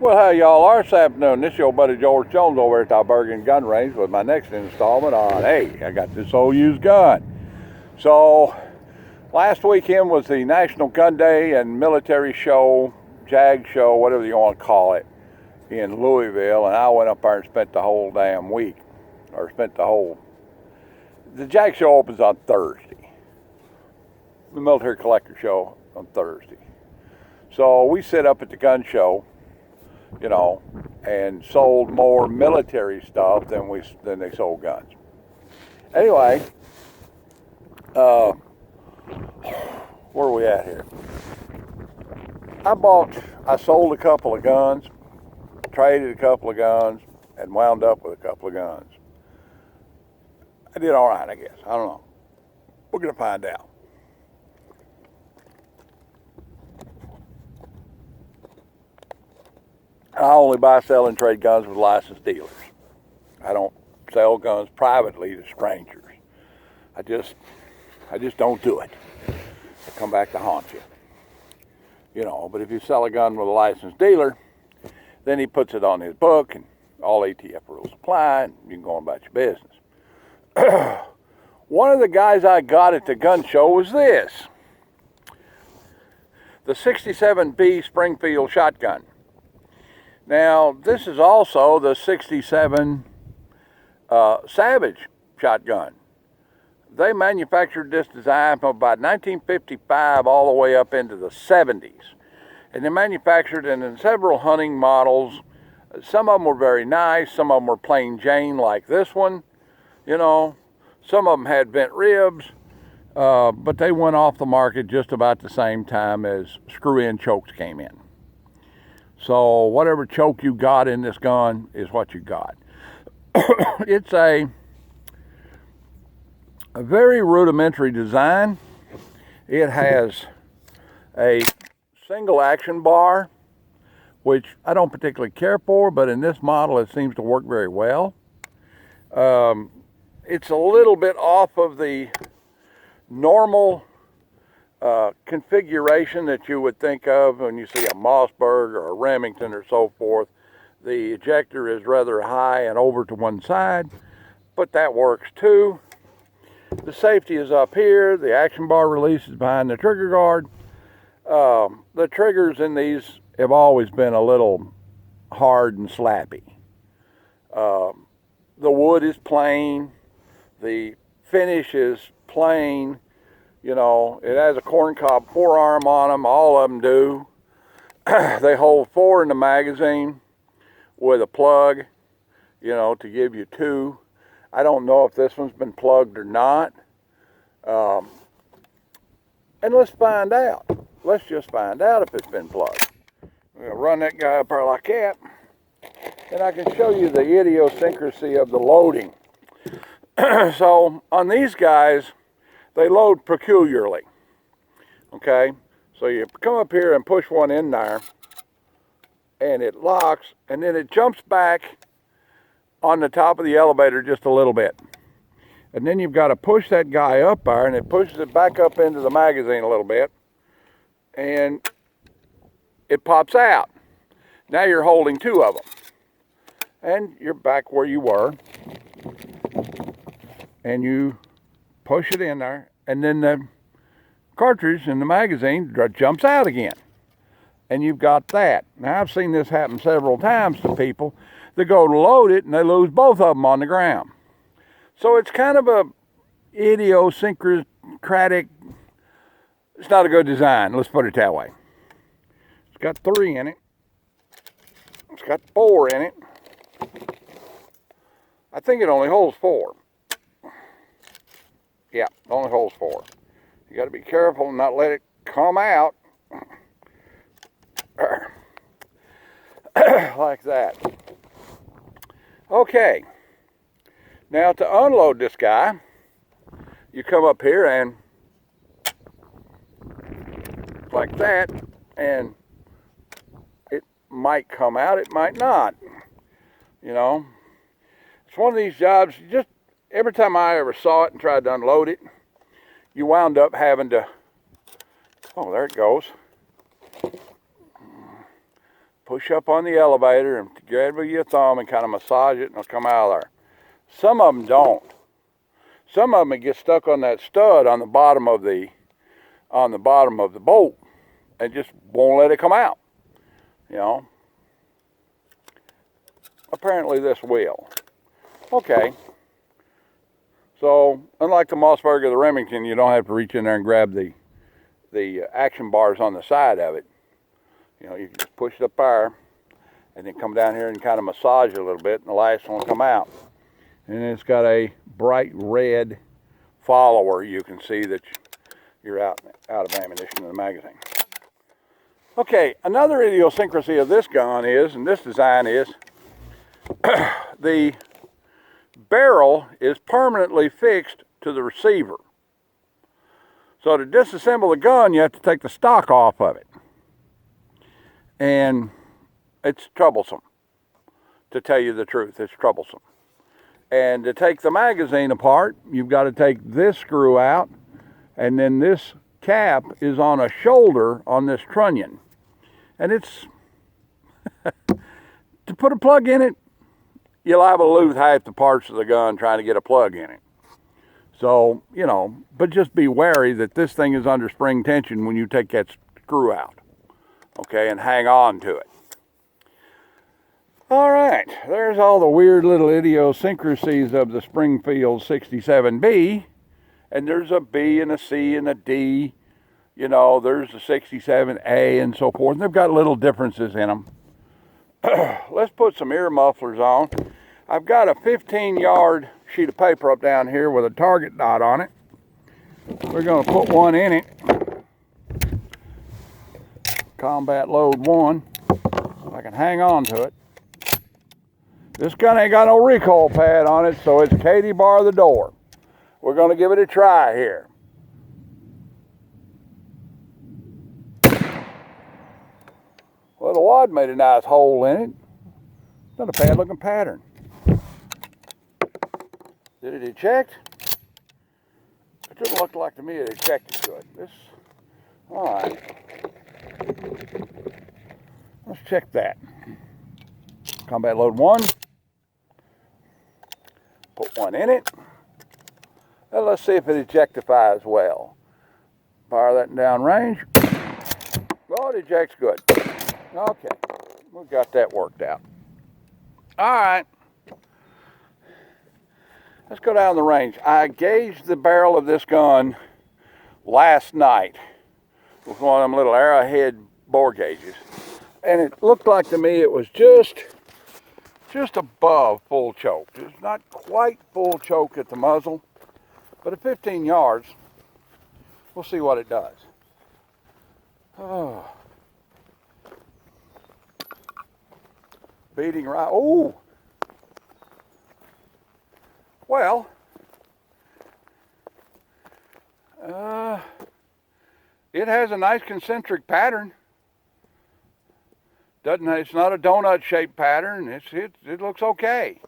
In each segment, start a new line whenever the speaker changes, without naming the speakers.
Well, how y'all are this afternoon? This is your buddy George Jones over at the Bergen Gun Range with my next installment on, hey, I got this old used gun. So, last weekend was the National Gun Day and Military Show, JAG Show, whatever you want to call it, in Louisville, and I went up there and spent the whole damn week, the JAG Show opens on Thursday, the Military Collector Show on Thursday. So we sit up at the gun show, you know, and sold more military stuff than they sold guns. Anyway, where are we at here? I sold a couple of guns, traded a couple of guns, and wound up with a couple of guns. I did all right, I guess. I don't know. We're gonna find out. I only buy, sell, and trade guns with licensed dealers. I don't sell guns privately to strangers. I just don't do it. I come back to haunt you. You know, but if you sell a gun with a licensed dealer, then he puts it on his book and all ATF rules apply and you can go on about your business. One of the guys I got at the gun show was this. The 67B Springfield shotgun. Now, this is also the 67 Savage shotgun. They manufactured this design from about 1955 all the way up into the 70s. And they manufactured it in several hunting models. Some of them were very nice. Some of them were plain Jane like this one. You know, some of them had vent ribs. But they went off the market just about the same time as screw-in chokes came in. So whatever choke you got in this gun is what you got. It's a very rudimentary design. It has a single action bar, which I don't particularly care for, but in this model it seems to work very well. It's a little bit off of the normal configuration that you would think of when you see a Mossberg or a Remington or so forth. The ejector is rather high and over to one side, but that works too. The safety is up here. The action bar release is behind the trigger guard. The triggers in these have always been a little hard and slappy. The wood is plain. The finish is plain. You know, it has a corncob forearm on them. All of them do. They hold 4 in the magazine with a plug, you know, to give you 2. I don't know if this one's been plugged or not. And let's find out. Let's just find out if it's been plugged. I'm going to run that guy up there like that. And I can show you the idiosyncrasy of the loading. So on these guys, they load peculiarly, okay? So you come up here and push one in there, and it locks, and then it jumps back on the top of the elevator just a little bit. And then you've got to push that guy up there, and it pushes it back up into the magazine a little bit, and it pops out. Now you're holding 2 of them. And you're back where you were, and you push it in there, and then the cartridge in the magazine jumps out again. And you've got that. Now, I've seen this happen several times to people that go to load it, and they lose both of them on the ground. So it's kind of a idiosyncratic, it's not a good design, let's put it that way. It's got 3 in it. It's got 4 in it. I think it only holds 4. Yeah, it only holds 4. You got to be careful and not let it come out like that. Okay. Now to unload this guy, you come up here and like that, and it might come out, it might not. You know, it's one of these jobs, just every time I ever saw it and tried to unload it, you wound up having to, oh, there it goes. push up on the elevator and grab with your thumb and kind of massage it and it'll come out of there. Some of them don't. Some of them get stuck on that stud on the bottom of the bolt and just won't let it come out. You know. Apparently this will. Okay. So unlike the Mossberg or the Remington, you don't have to reach in there and grab the action bars on the side of it. You know, you can just push it up there and then come down here and kind of massage it a little bit and the last one will come out. And it's got a bright red follower. You can see that you're out of ammunition in the magazine. Okay, another idiosyncrasy of this gun is, and this design is, the barrel is permanently fixed to the receiver. So to disassemble the gun, you have to take the stock off of it. And it's troublesome. To tell you the truth, it's troublesome. And to take the magazine apart, you've got to take this screw out, and then this cap is on a shoulder on this trunnion. And it's, to put a plug in it, you're liable to lose half the parts of the gun trying to get a plug in it. So, you know, but just be wary that this thing is under spring tension when you take that screw out. Okay, and hang on to it. All right, there's all the weird little idiosyncrasies of the Springfield 67B. And there's a B and a C and a D. You know, there's a 67A and so forth. And they've got little differences in them. Let's put some ear mufflers on. I've got a 15-yard sheet of paper up down here with a target dot on it. We're going to put one in it. Combat load 1. I can hang on to it. This gun ain't got no recoil pad on it, so it's Katie bar the door. We're going to give it a try here. Well, the wad made a nice hole in it. Not a bad looking pattern. Did it eject? It didn't look like to me it ejected good. All right. Let's check that. Combat load 1. Put one in it. Now let's see if it ejectifies well. Fire that down range. Well, it ejects good. Okay, we got that worked out. All right. Let's go down the range. I gauged the barrel of this gun last night with one of them little arrowhead bore gauges. And it looked like to me it was just above full choke. It's not quite full choke at the muzzle, but at 15 yards, we'll see what it does. Oh. Beating right, oh! Well, it has a nice concentric pattern. It's not a donut shaped pattern. It looks okay.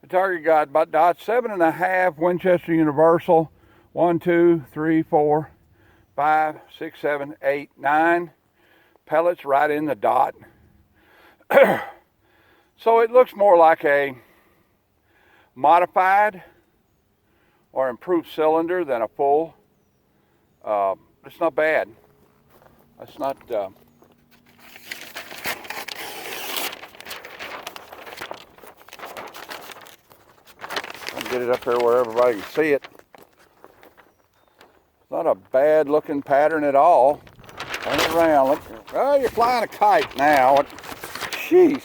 The target got about dot 7.5 Winchester Universal. 1, 2, 3, 4, 5, 6, 7, 8, 9 pellets right in the dot. So it looks more like a modified or improved cylinder than a full. It's not bad. It's not. Get it up there where everybody can see it. It's not a bad looking pattern at all. Turn it around. Look. Oh, you're flying a kite now. Jeez.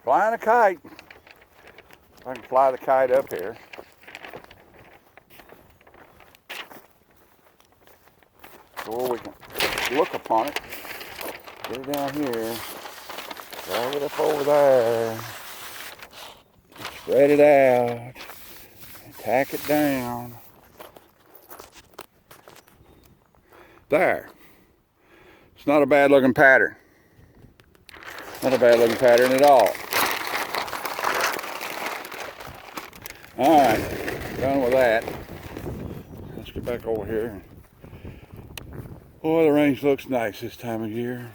Flying a kite. I can fly the kite up here. Or we can look upon it. Get it down here. Drag it up over there. Spread it out, tack it down. There. It's not a bad looking pattern. Not a bad looking pattern at all. All right, done with that. Let's get back over here. Boy, the range looks nice this time of year.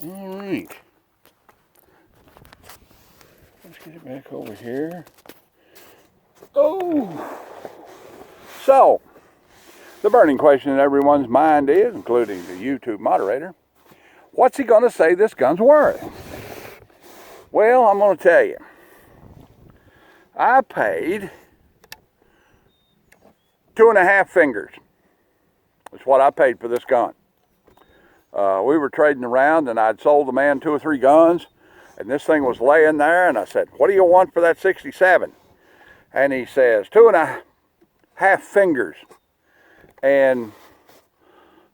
All right. Let's get it back over here. Oh! So, the burning question in everyone's mind is, including the YouTube moderator, what's he going to say this gun's worth? Well, I'm going to tell you. I paid 2.5 fingers. That's what I paid for this gun. We were trading around and I'd sold the man 2 or 3 guns and this thing was laying there and I said, what do you want for that 67? And he says, 2.5 fingers. And,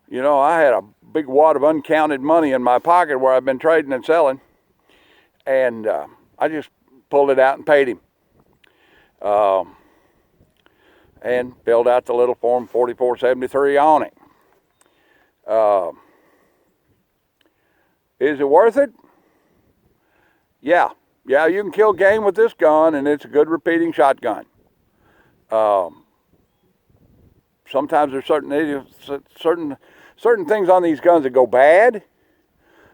you know, I had a big wad of uncounted money in my pocket where I've been trading and selling. And I just pulled it out and paid him. And filled out the little form 4473 on it. Is it worth it? Yeah. Yeah, you can kill game with this gun, and it's a good repeating shotgun. Sometimes there's certain things on these guns that go bad.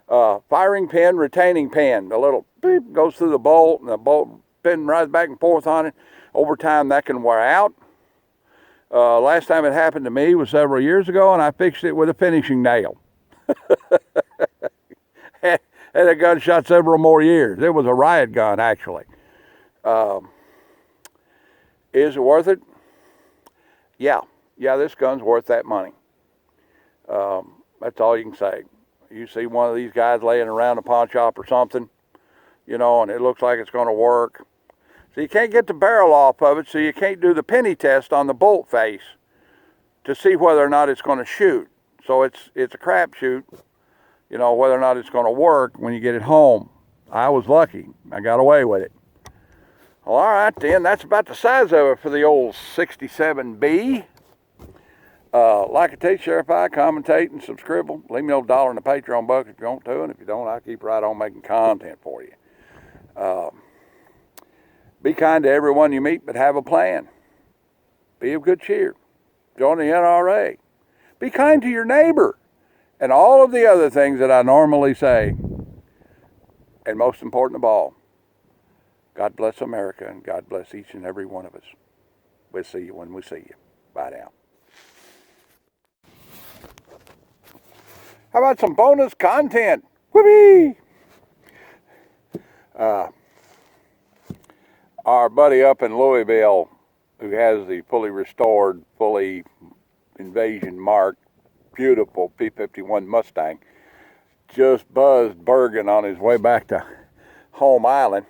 Firing pin, retaining pin. The little beep goes through the bolt, and the bolt pin rides back and forth on it. Over time, that can wear out. Last time it happened to me was several years ago, and I fixed it with a finishing nail. And the gun shot several more years. It was a riot gun, actually. Is it worth it? Yeah. Yeah, this gun's worth that money. That's all you can say. You see one of these guys laying around a pawn shop or something, you know, and it looks like it's going to work. So you can't get the barrel off of it, so you can't do the penny test on the bolt face to see whether or not it's going to shoot. So it's a crapshoot, you know, whether or not it's going to work when you get it home. I was lucky. I got away with it. Well, all right, then. That's about the size of it for the old 67B. Like it, take, share, commentate, and subscribe. Leave me a $1 in the Patreon bucket if you want to, and if you don't, I'll keep right on making content for you. Be kind to everyone you meet, but have a plan. Be of good cheer. Join the NRA. Be kind to your neighbor. And all of the other things that I normally say. And most important of all, God bless America and God bless each and every one of us. We'll see you when we see you. Bye now. How about some bonus content? Whoopee! Our buddy up in Louisville, who has the fully restored, fully invasion marked, beautiful P-51 Mustang, just buzzed Bergen on his way back to home island.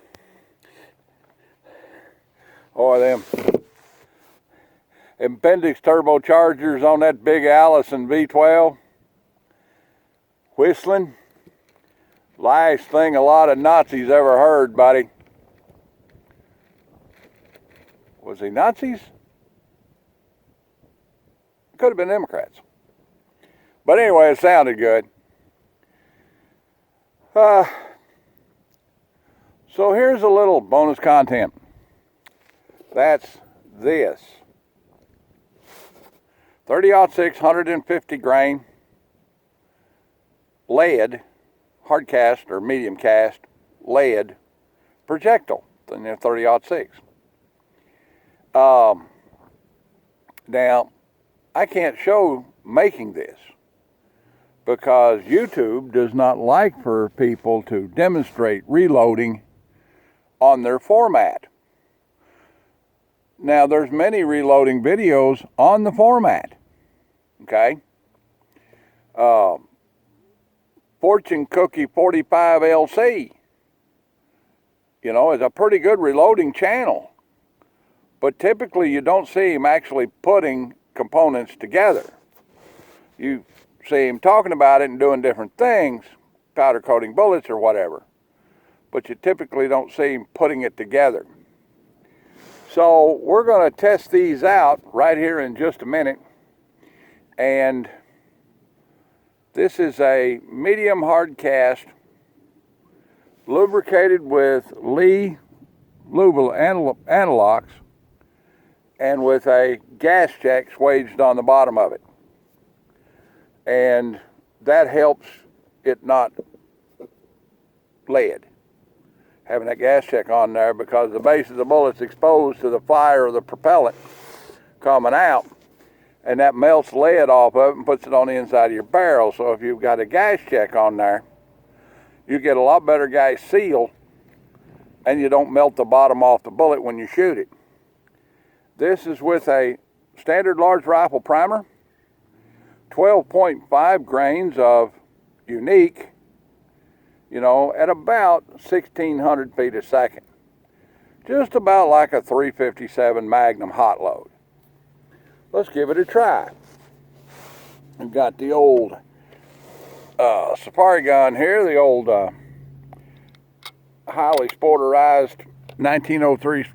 Oh, them appendix turbochargers on that big Allison V12. Whistling. Last thing a lot of Nazis ever heard, buddy. Was he Nazis? Could have been Democrats. But anyway, it sounded good. So here's a little bonus content. That's this. 30-06, 150 grain, lead, hard cast or medium cast, lead, projectile, in the 30-06. Now, I can't show making this because YouTube does not like for people to demonstrate reloading on their format. Now, there's many reloading videos on the format, okay? Fortune Cookie 45 LC, you know, is a pretty good reloading channel. But typically you don't see him actually putting components together. You see him talking about it and doing different things, powder coating bullets or whatever. But you typically don't see him putting it together. So we're going to test these out right here in just a minute. And this is a medium hard cast, lubricated with Lee Lubel analogs. and with a gas check swaged on the bottom of it. And that helps it not lead, having that gas check on there, because the base of the bullet's exposed to the fire of the propellant coming out, and that melts lead off of it and puts it on the inside of your barrel. So if you've got a gas check on there, you get a lot better gas seal, and you don't melt the bottom off the bullet when you shoot it. This is with a standard large rifle primer, 12.5 grains of unique, at about 1,600 feet a second. Just about like a 357 Magnum hot load. Let's give it a try. We've got the old safari gun here, the old highly sporterized 1903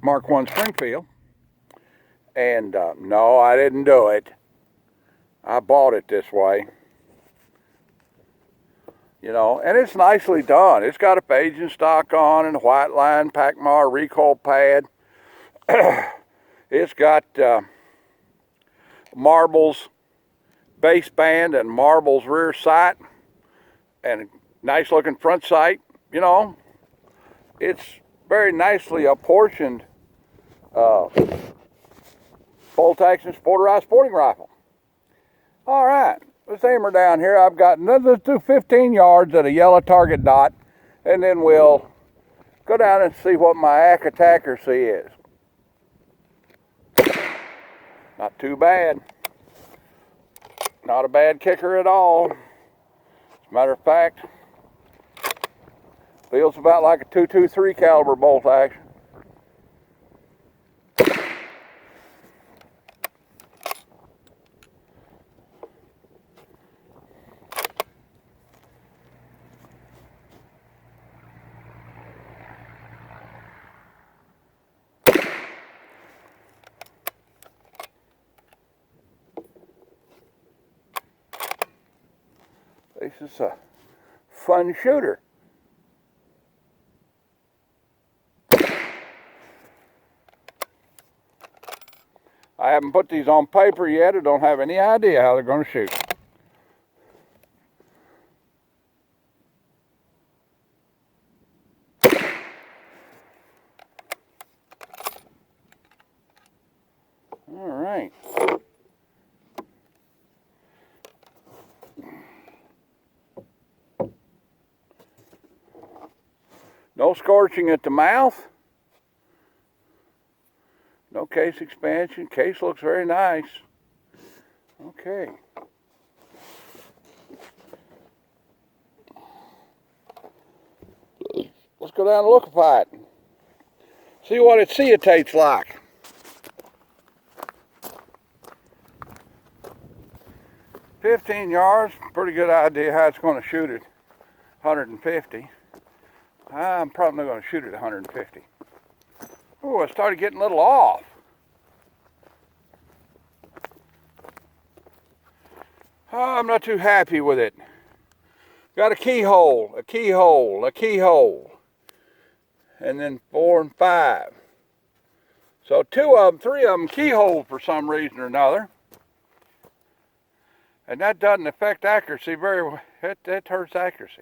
Mark I Springfield. And no, I didn't do it. I bought it this way. And it's nicely done. It's got a paging stock on and a white line Pacmar recoil pad. It's got marbles base band and marbles rear sight and a nice looking front sight. It's very nicely apportioned bolt action sporterized sporting rifle. All right, let's aim her down here. Let's do 15 yards at a yellow target dot, and then we'll go down and see what my accuracy is. Not too bad. Not a bad kicker at all. As a matter of fact, feels about like a .223 caliber bolt action. This is a fun shooter. I haven't put these on paper yet. I don't have any idea how they're going to shoot. All right. No scorching at the mouth. No case expansion. Case looks very nice. Okay. Let's go down and look at it. See what it ceotates like. "15 yards, pretty good idea how it's going to shoot at 150. I'm probably not going to shoot at 150. Oh, I started getting a little off. Oh, I'm not too happy with it. Got a keyhole, a keyhole, a keyhole. And then 4 and 5. So 2 of them, 3 of them keyhole for some reason or another. And that doesn't affect accuracy very well. It hurts accuracy.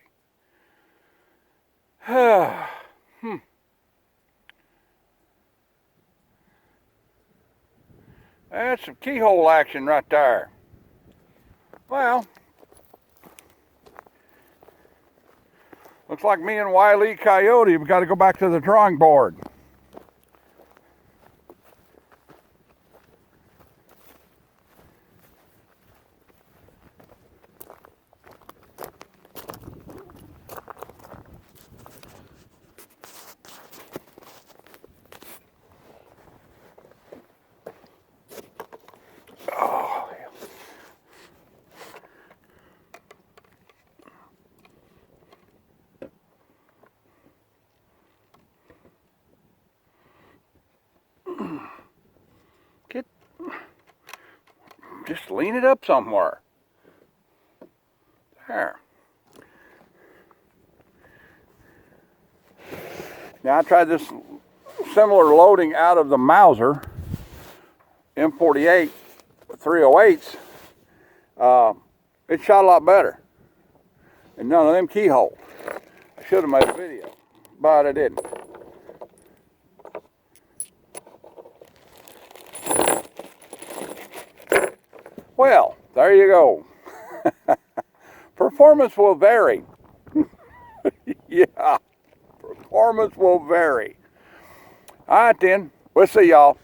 That's some keyhole action right there. Well, looks like me and Wile E. Coyote have got to go back to the drawing board. Just lean it up somewhere. There. Now I tried this similar loading out of the Mauser M48 308s, it shot a lot better. And none of them keyholes. I should have made a video, but I didn't. Well, there you go. Performance will vary. Yeah, performance will vary. All right then, we'll see y'all.